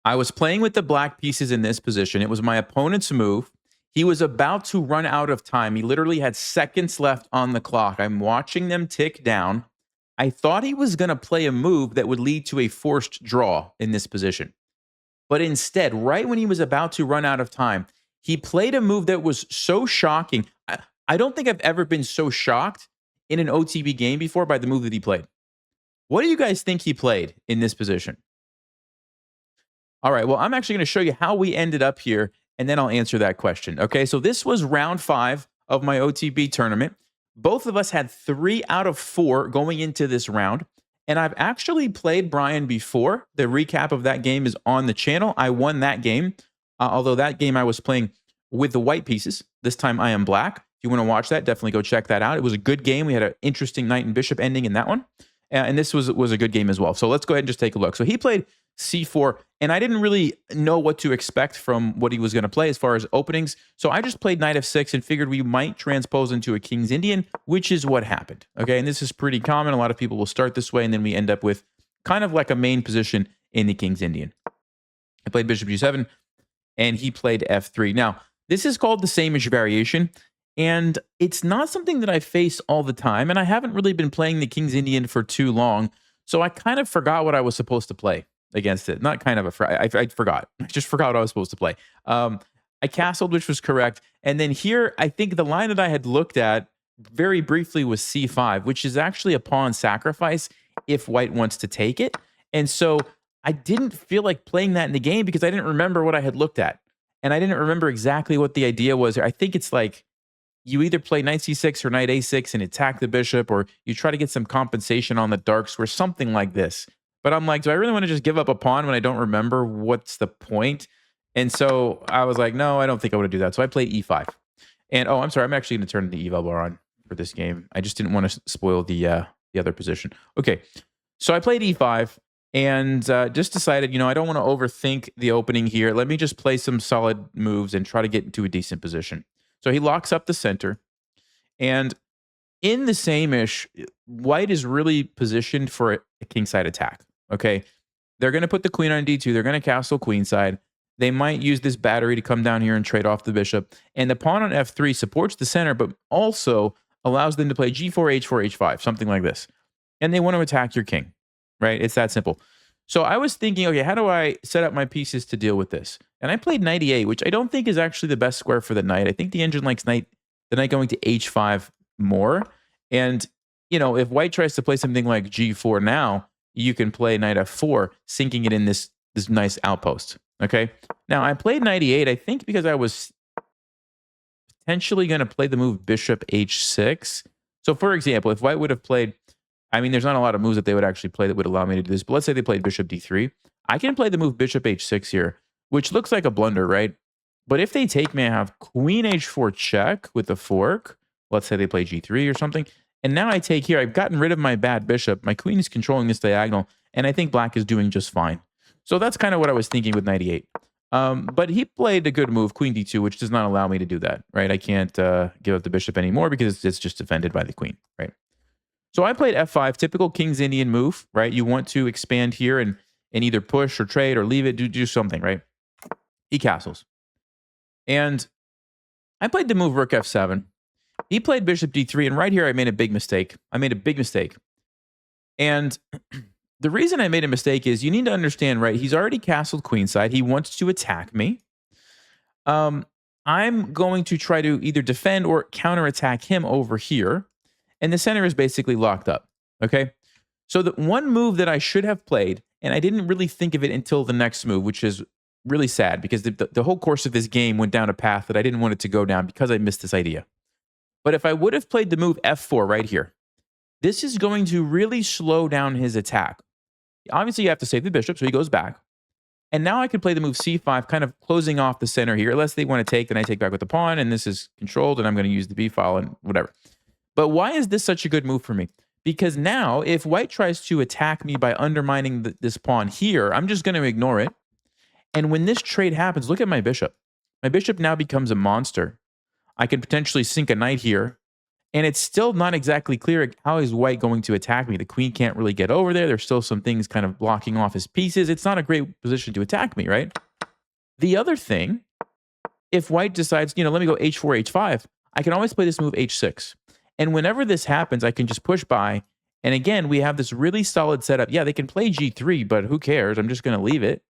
I was playing with the black pieces in this position. It was my opponent's move. He was about to run out of time. He literally had seconds left on the clock. I'm watching them tick down. I thought he was going to play a move that would lead to a forced draw in this position. But instead, right when he was about to run out of time, he played a move that was so shocking. I don't think I've ever been so shocked in an OTB game before by the move that he played. What do you guys think he played in this position? All right, well, I'm actually going to show you how we ended up here, and then I'll answer that question. Okay, so this was round 5 of my OTB tournament. Both of us had 3 out of 4 going into this round. And I've actually played Brian before. The recap of that game is on the channel. I won that game, although that game I was playing with the white pieces. This time I am black. If you want to watch that, definitely go check that out. It was a good game. We had an interesting knight and bishop ending in that one. And this was a good game as well. So let's go ahead and just take a look. So he played c4, and I didn't really know what to expect from what he was going to play as far as openings. So I just played knight f6 and figured we might transpose into a king's Indian, which is what happened. Okay, and this is pretty common. A lot of people will start this way, and then we end up with kind of like a main position in the king's Indian. I played bishop g7, and he played f3. Now, this is called the same-ish variation, and it's not something that I face all the time, and I haven't really been playing the king's Indian for too long, so I kind of forgot what I was supposed to play against it. Not kind of I forgot. I just forgot what I was supposed to play. I castled, which was correct. And then here, I think the line that I had looked at very briefly was c5, which is actually a pawn sacrifice if white wants to take it. And so I didn't feel like playing that in the game because I didn't remember what I had looked at. And I didn't remember exactly what the idea was. I think it's like you either play knight c6 or knight a6 and attack the bishop, or you try to get some compensation on the dark square, something like this. But I'm like, do I really want to just give up a pawn when I don't remember what's the point? And so I was like, no, I don't think I want to do that. So I played e5. And oh, I'm sorry, I'm actually going to turn the eval bar on for this game. I just didn't want to spoil the other position. Okay, so I played e5 and just decided, I don't want to overthink the opening here. Let me just play some solid moves and try to get into a decent position. So he locks up the center. And in the same-ish, white is really positioned for a kingside attack. Okay, they're going to put the queen on d2. They're going to castle queenside. They might use this battery to come down here and trade off the bishop. And the pawn on f3 supports the center, but also allows them to play g4, h4, h5, something like this. And they want to attack your king, right? It's that simple. So I was thinking, okay, how do I set up my pieces to deal with this? And I played knight e8, which I don't think is actually the best square for the knight. I think the engine likes the knight going to h5 more. And, if white tries to play something like g4 now, you can play knight f4, sinking it in this nice outpost. Okay. Now I played knight e8, I think because I was potentially going to play the move bishop h6. So for example, if white would have played, there's not a lot of moves that they would actually play that would allow me to do this, but let's say they played bishop d3. I can play the move bishop h6 here, which looks like a blunder, right? But if they take me, I have queen h4 check with the fork. Let's say they play g3 or something. And now I take here, I've gotten rid of my bad bishop. My queen is controlling this diagonal, and I think black is doing just fine. So that's kind of what I was thinking with knight e8. But he played a good move, queen d2, which does not allow me to do that, right? I can't give up the bishop anymore because it's just defended by the queen, right? So I played f5, typical king's Indian move, right? You want to expand here and either push or trade or leave it, do something, right? He castles. And I played the move rook f7. He played bishop d3, and right here I made a big mistake. And the reason I made a mistake is you need to understand, right? He's already castled queenside. He wants to attack me. I'm going to try to either defend or counterattack him over here. And the center is basically locked up, okay? So the one move that I should have played, and I didn't really think of it until the next move, which is really sad because the whole course of this game went down a path that I didn't want it to go down because I missed this idea. But if I would have played the move f4 right here, this is going to really slow down his attack. Obviously, you have to save the bishop, so he goes back. And now I can play the move c5, kind of closing off the center here. Unless they want to take, then I take back with the pawn, and this is controlled, and I'm going to use the b file and whatever. But why is this such a good move for me? Because now, if white tries to attack me by undermining this pawn here, I'm just going to ignore it. And when this trade happens, look at my bishop. My bishop now becomes a monster. I could potentially sink a knight here. And it's still not exactly clear how is white going to attack me. The queen can't really get over there. There's still some things kind of blocking off his pieces. It's not a great position to attack me, right? The other thing, if white decides, let me go h4, h5, I can always play this move h6. And whenever this happens, I can just push by. And again, we have this really solid setup. Yeah, they can play g3, but who cares? I'm just going to leave it.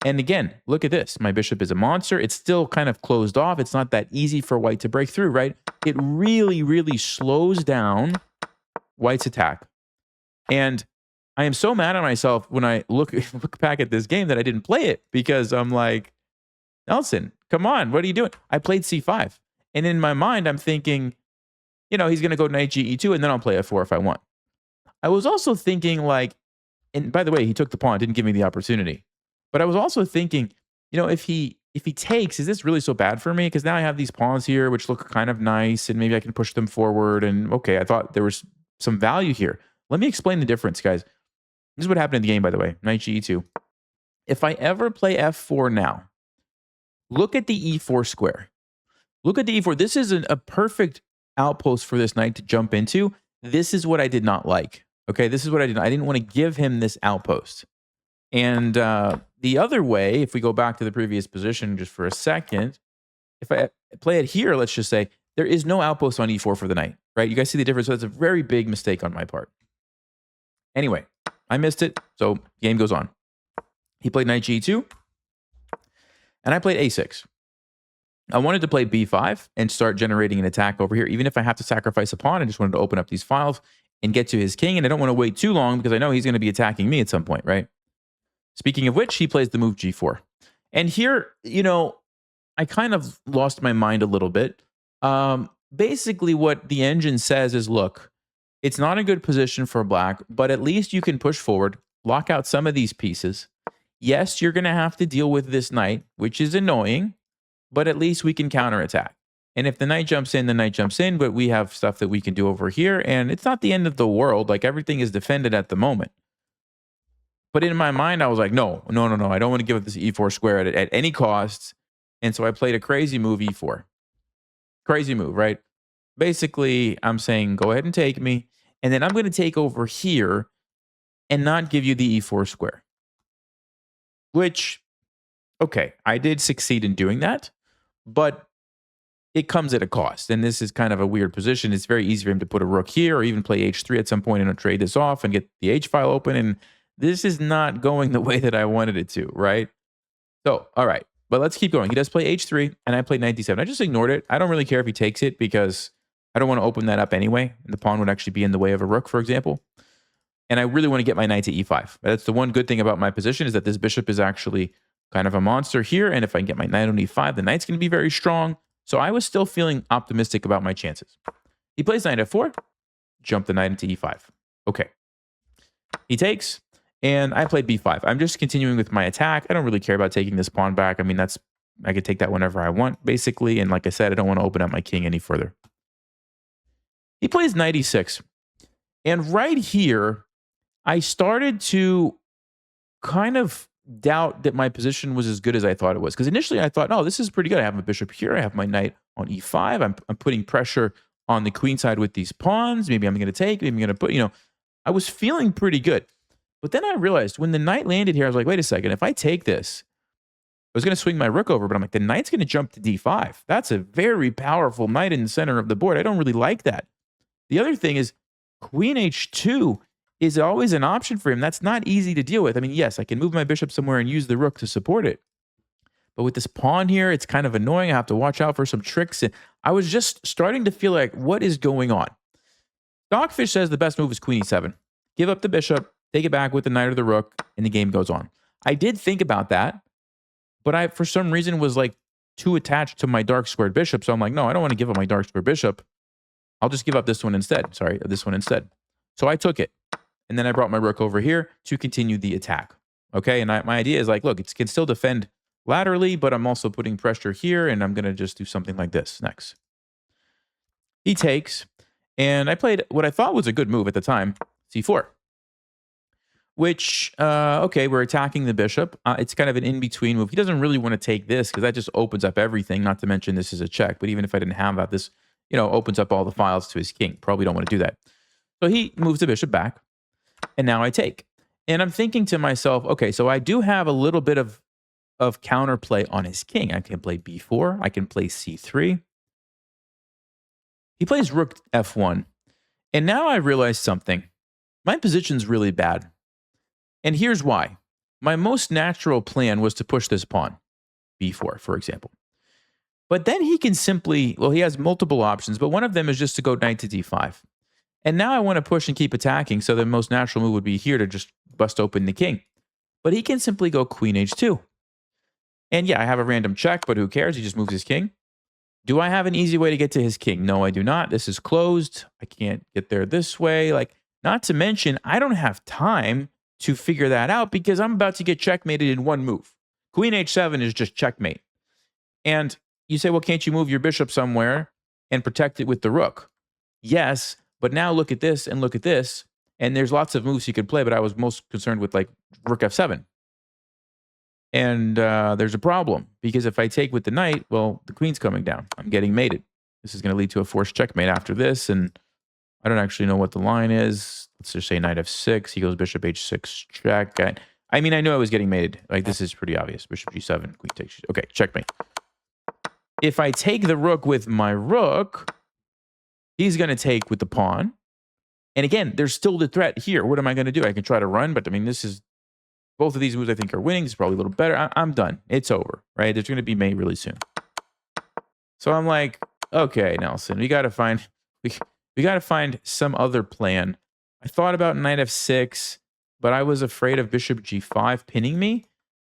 And again, look at this. My bishop is a monster. It's still kind of closed off. It's not that easy for white to break through, right? It really, really slows down white's attack. And I am so mad at myself when I look back at this game that I didn't play it, because I'm like, Nelson, come on, what are you doing? I played c5. And in my mind, I'm thinking, he's going to go knight ge2, and then I'll play f4 if I want. I was also thinking and by the way, he took the pawn, didn't give me the opportunity. But I was also thinking, if he takes, is this really so bad for me? Because now I have these pawns here, which look kind of nice, and maybe I can push them forward. And okay, I thought there was some value here. Let me explain the difference, guys. This is what happened in the game, by the way. Knight ge2. If I ever play f4 now, look at the e4 square. Look at the e4. This is a perfect outpost for this knight to jump into. This is what I did not like. Okay, this is what I did. I didn't want to give him this outpost. And the other way, if we go back to the previous position just for a second, if I play it here, let's just say, there is no outpost on e4 for the knight, right? You guys see the difference? So that's a very big mistake on my part. Anyway, I missed it, so game goes on. He played knight g2, and I played a6. I wanted to play b5 and start generating an attack over here. Even if I have to sacrifice a pawn, I just wanted to open up these files and get to his king, and I don't want to wait too long because I know he's going to be attacking me at some point, right? Speaking of which, he plays the move g4. And here, I kind of lost my mind a little bit. Basically, what the engine says is, look, it's not a good position for black, but at least you can push forward, lock out some of these pieces. Yes, you're going to have to deal with this knight, which is annoying, but at least we can counterattack. And if the knight jumps in, the knight jumps in, but we have stuff that we can do over here, and it's not the end of the world. Like, everything is defended at the moment. But in my mind, I was like, no. I don't want to give up this e4 square at any cost. And so I played a crazy move, e4. Crazy move, right? Basically, I'm saying, go ahead and take me. And then I'm going to take over here and not give you the e4 square. Which, okay, I did succeed in doing that. But it comes at a cost. And this is kind of a weird position. It's very easy for him to put a rook here or even play h3 at some point and trade this off and get the h file open. And this is not going the way that I wanted it to, right? So, all right, but let's keep going. He does play h3, and I played knight d7. I just ignored it. I don't really care if he takes it because I don't want to open that up anyway. The pawn would actually be in the way of a rook, for example. And I really want to get my knight to e5. That's the one good thing about my position, is that this bishop is actually kind of a monster here. And if I can get my knight on e5, the knight's going to be very strong. So I was still feeling optimistic about my chances. He plays knight f4, jump the knight into e5. Okay. He takes. And I played b5. I'm just continuing with my attack. I don't really care about taking this pawn back. I mean, I could take that whenever I want, basically. And like I said, I don't want to open up my king any further. He plays knight e6. And right here, I started to kind of doubt that my position was as good as I thought it was. Because initially I thought, oh, this is pretty good. I have a bishop here. I have my knight on e5. I'm putting pressure on the queen side with these pawns. Maybe I'm going to take. Maybe I'm going to put, I was feeling pretty good. But then I realized when the knight landed here, I was like, wait a second. If I take this, I was going to swing my rook over, but I'm like, the knight's going to jump to d5. That's a very powerful knight in the center of the board. I don't really like that. The other thing is queen h2 is always an option for him. That's not easy to deal with. I mean, yes, I can move my bishop somewhere and use the rook to support it. But with this pawn here, it's kind of annoying. I have to watch out for some tricks. And I was just starting to feel like, what is going on? Dogfish says the best move is queen e7. Give up the bishop, take it back with the knight or the rook, and the game goes on. I did think about that, but I, for some reason, was like too attached to my dark squared bishop. So I'm like, no, I don't want to give up my dark squared bishop. I'll just give up this one instead. Sorry, this one instead. So I took it. And then I brought my rook over here to continue the attack. Okay, and my idea is like, look, it can still defend laterally, but I'm also putting pressure here, and I'm going to just do something like this next. He takes, and I played what I thought was a good move at the time, c4. Which, okay, we're attacking the bishop. It's kind of an in-between move. He doesn't really want to take this because that just opens up everything, not to mention this is a check. But even if I didn't have that, this opens up all the files to his king. Probably don't want to do that. So he moves the bishop back, and now I take. And I'm thinking to myself, okay, so I do have a little bit of counterplay on his king. I can play b4. I can play c3. He plays rook f1. And now I realize something. My position's really bad. And here's why. My most natural plan was to push this pawn, b4, for example. But then he can simply, he has multiple options, but one of them is just to go knight to d5. And now I want to push and keep attacking, so the most natural move would be here to just bust open the king. But he can simply go queen h2. And yeah, I have a random check, but who cares? He just moves his king. Do I have an easy way to get to his king? No, I do not. This is closed. I can't get there this way. Not to mention, I don't have time to figure that out because I'm about to get checkmated in one move. Queen h7 is just checkmate. And you say, well, can't you move your bishop somewhere and protect it with the rook? Yes, but now look at this and look at this. And there's lots of moves you could play, but I was most concerned with rook f7. And there's a problem because if I take with the knight, the queen's coming down. I'm getting mated. This is going to lead to a forced checkmate after this. And I don't actually know what the line is. Let's just say knight f6. He goes bishop h6 check. I mean, I knew I was getting mated. This is pretty obvious. Bishop g7, queen takes. Okay, checkmate. If I take the rook with my rook, he's going to take with the pawn. And again, there's still the threat here. What am I going to do? I can try to run, but I mean, both of these moves I think are winning. It's probably a little better. I'm done. It's over, right? It's going to be mate really soon. So I'm like, okay, Nelson, we got to find some other plan. I thought about knight f6, but I was afraid of bishop g5 pinning me.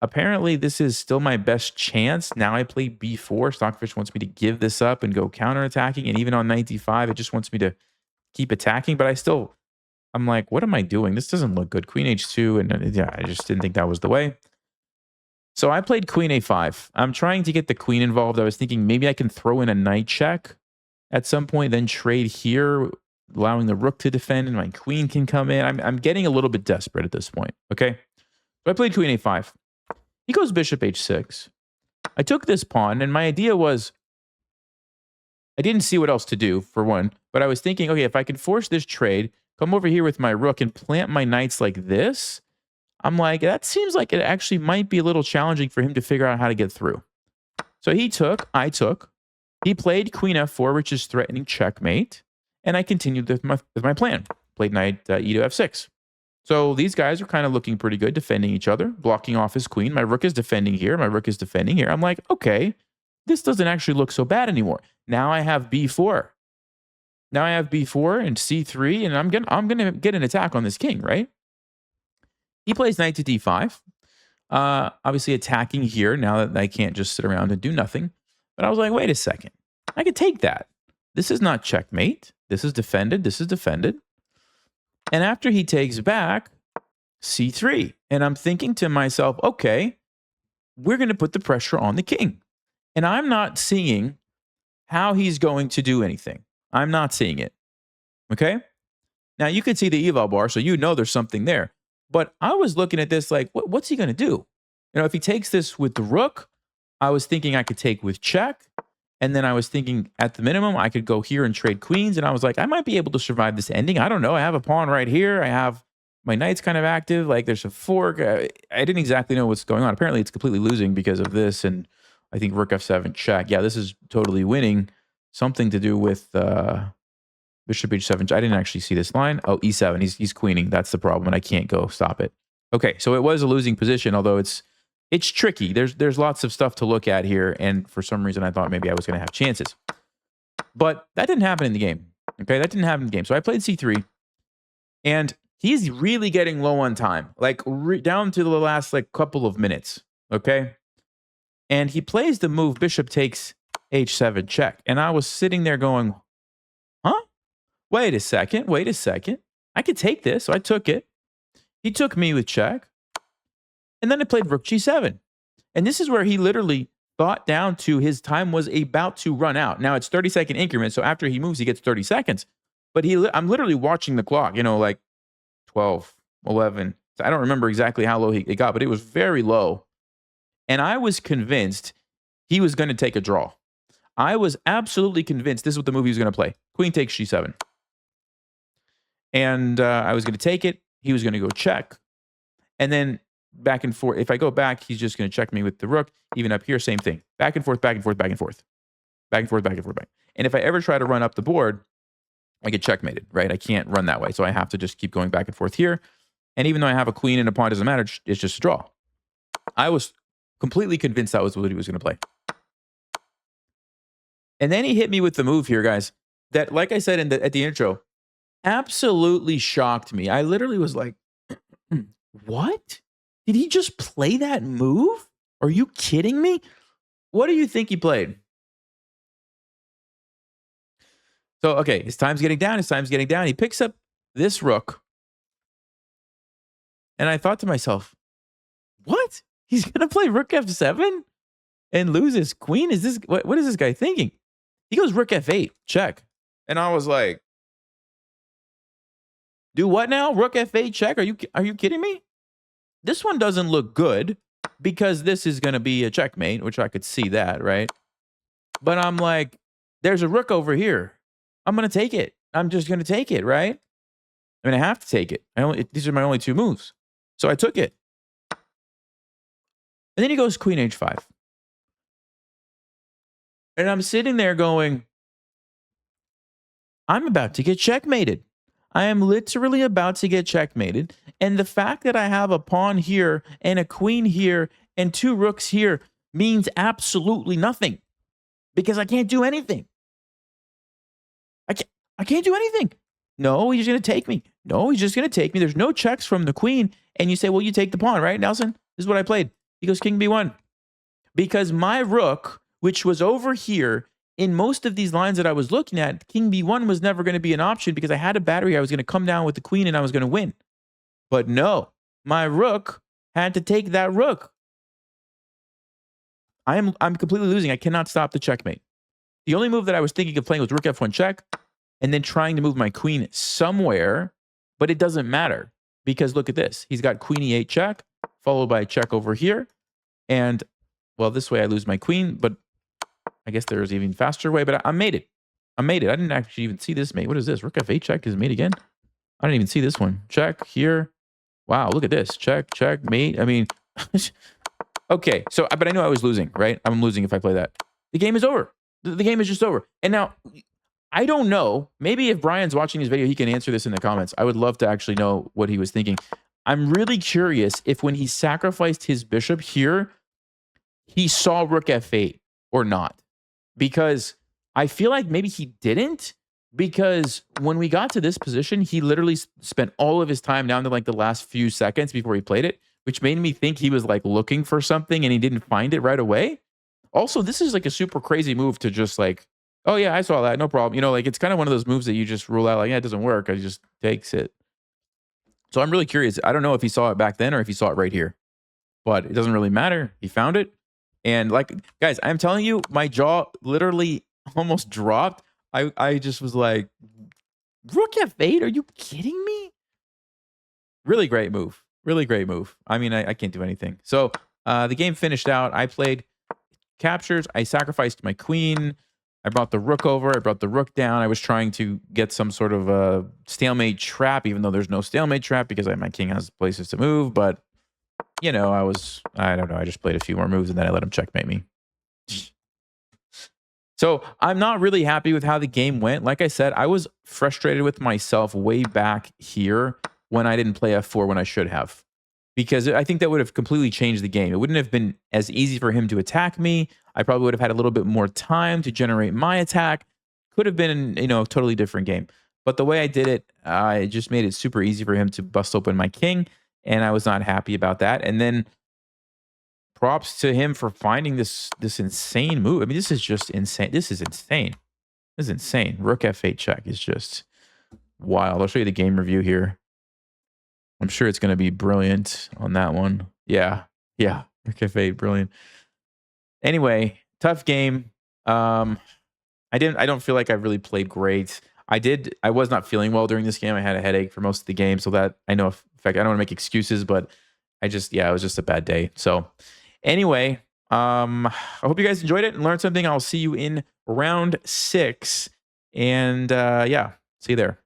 Apparently, this is still my best chance. Now I play b4. Stockfish wants me to give this up and go counterattacking. And even on knight d5, it just wants me to keep attacking. But I'm like, what am I doing? This doesn't look good. Queen h2. And yeah, I just didn't think that was the way. So I played queen a5. I'm trying to get the queen involved. I was thinking maybe I can throw in a knight check at some point, then trade here, allowing the rook to defend, and my queen can come in. I'm getting a little bit desperate at this point. Okay. So I played queen a5. He goes bishop h6. I took this pawn, and my idea was I didn't see what else to do, for one, but I was thinking, okay, if I can force this trade, come over here with my rook and plant my knights like this, I'm like, that seems like it actually might be a little challenging for him to figure out how to get through. So he took, I took. He played queen f4, which is threatening checkmate, and I continued with my plan. Played knight e to f6. So these guys are kind of looking pretty good, defending each other, blocking off his queen. My rook is defending here. My rook is defending here. I'm like, okay, this doesn't actually look so bad anymore. Now I have b4. Now I have b4 and c3, and I'm gonna get an attack on this king, right? He plays knight to d5. Obviously attacking here now that I can't just sit around and do nothing. But I was like, wait a second. I could take that. This is not checkmate. This is defended. This is defended. And after he takes back, c3. And I'm thinking to myself, okay, we're going to put the pressure on the king. And I'm not seeing how he's going to do anything. I'm not seeing it. Okay? Now, you can see the eval bar, so you know there's something there. But I was looking at this like, what's he going to do? If he takes this with the rook, I was thinking I could take with check. And then I was thinking at the minimum, I could go here and trade queens. And I was like, I might be able to survive this ending. I don't know. I have a pawn right here. I have my knight's kind of active. There's a fork. I didn't exactly know what's going on. Apparently, it's completely losing because of this. And I think rook f7 check. Yeah, this is totally winning. Something to do with bishop h7. I didn't actually see this line. Oh, e7. He's queening. That's the problem. And I can't go stop it. Okay, so it was a losing position, although it's tricky. There's lots of stuff to look at here, and for some reason I thought maybe I was going to have chances. But that didn't happen in the game. Okay, that didn't happen in the game. So I played c3, and he's really getting low on time, down to the last couple of minutes. Okay, and he plays the move bishop takes h7 check, and I was sitting there going, huh? Wait a second. I could take this, so I took it. He took me with check. And then I played rook g7. And this is where he literally thought down to his time was about to run out. Now it's 30-second increments, so after he moves, he gets 30 seconds. But I'm literally watching the clock, 12, 11. I don't remember exactly how low it got, but it was very low. And I was convinced he was going to take a draw. I was absolutely convinced this is what the movie was going to play. Queen takes g7. And I was going to take it. He was going to go check. And then back and forth. If I go back, he's just going to check me with the rook. Even up here, same thing. Back and forth, back and forth, back and forth. Back and forth, back and forth, back. And if I ever try to run up the board, I get checkmated, right? I can't run that way. So I have to just keep going back and forth here. And even though I have a queen and a pawn, it doesn't matter. It's just a draw. I was completely convinced that was what he was going to play. And then he hit me with the move here, guys, that, like I said at the intro, absolutely shocked me. I literally was like, what? Did he just play that move? Are you kidding me? What do you think he played? So, okay, his time's getting down. His time's getting down. He picks up this rook. And I thought to myself, what? He's going to play rook f7 and lose his queen? Is this what is this guy thinking? He goes rook f8, check. And I was like, do what now? Rook f8 check? Are you kidding me? This one doesn't look good because this is going to be a checkmate, which I could see that, right? But I'm like, there's a rook over here. I'm going to take it. I'm just going to take it, right? I mean, I have to take it. These are my only two moves. So I took it. And then he goes queen h5. And I'm sitting there going, I'm about to get checkmated. I am literally about to get checkmated. And the fact that I have a pawn here and a queen here and two rooks here means absolutely nothing. Because I can't do anything. I can't do anything. No, he's going to take me. No, he's just going to take me. There's no checks from the queen. And you say, well, you take the pawn, right, Nelson? This is what I played. He goes king b1. Because my rook, which was over here, in most of these lines that I was looking at, king b1 was never going to be an option because I had a battery. I was going to come down with the queen and I was going to win. But no, my rook had to take that rook. I'm completely losing. I cannot stop the checkmate. The only move that I was thinking of playing was rook f1 check and then trying to move my queen somewhere, but it doesn't matter because look at this. He's got queen e8 check followed by a check over here. And, well, this way I lose my queen, but I guess there's even faster way, but I made it. I made it. I didn't actually even see this mate. What is this? Rook f8 check is mate again? I didn't even see this one. Check here. Wow, look at this. Check, check, mate. I mean, okay. So, but I knew I was losing, right? I'm losing if I play that. The game is over. The game is just over. And now, I don't know. Maybe if Brian's watching this video, he can answer this in the comments. I would love to actually know what he was thinking. I'm really curious if when he sacrificed his bishop here, he saw rook f8 or not. Because I feel like maybe he didn't. Because when we got to this position, he literally spent all of his time down to like the last few seconds before he played it, which made me think he was like looking for something and he didn't find it right away. Also, this is like a super crazy move to just like, oh yeah, I saw that, no problem. You know, like it's kind of one of those moves that you just rule out like, yeah, it doesn't work. I just takes it. So I'm really curious. I don't know if he saw it back then or if he saw it right here, but it doesn't really matter. He found it. And like, guys, I'm telling you, my jaw literally almost dropped. I just was like, rook f8? Are you kidding me? Really great move. Really great move. I mean, I can't do anything. So the game finished out. I played captures. I sacrificed my queen. I brought the rook over. I brought the rook down. I was trying to get some sort of a stalemate trap, even though there's no stalemate trap because my king has places to move. But, you know, I don't know. I just played a few more moves and then I let him checkmate me. So I'm not really happy with how the game went. Like I said, I was frustrated with myself way back here when I didn't play f4 when I should have. Because I think that would have completely changed the game. It wouldn't have been as easy for him to attack me. I probably would have had a little bit more time to generate my attack. Could have been, you know, a totally different game. But the way I did it, I just made it super easy for him to bust open my king. And I was not happy about that. And then props to him for finding this insane move. I mean, this is just insane. This is insane. This is insane. Rook f8 check is just wild. I'll show you the game review here. I'm sure it's going to be brilliant on that one. Yeah. Yeah. Rook f8, brilliant. Anyway, tough game. I don't feel like I really played great. I was not feeling well during this game. I had a headache for most of the game, so that I know, in fact, I don't want to make excuses, but it was just a bad day. So anyway, I hope you guys enjoyed it and learned something. I'll see you in round 6. And yeah, see you there.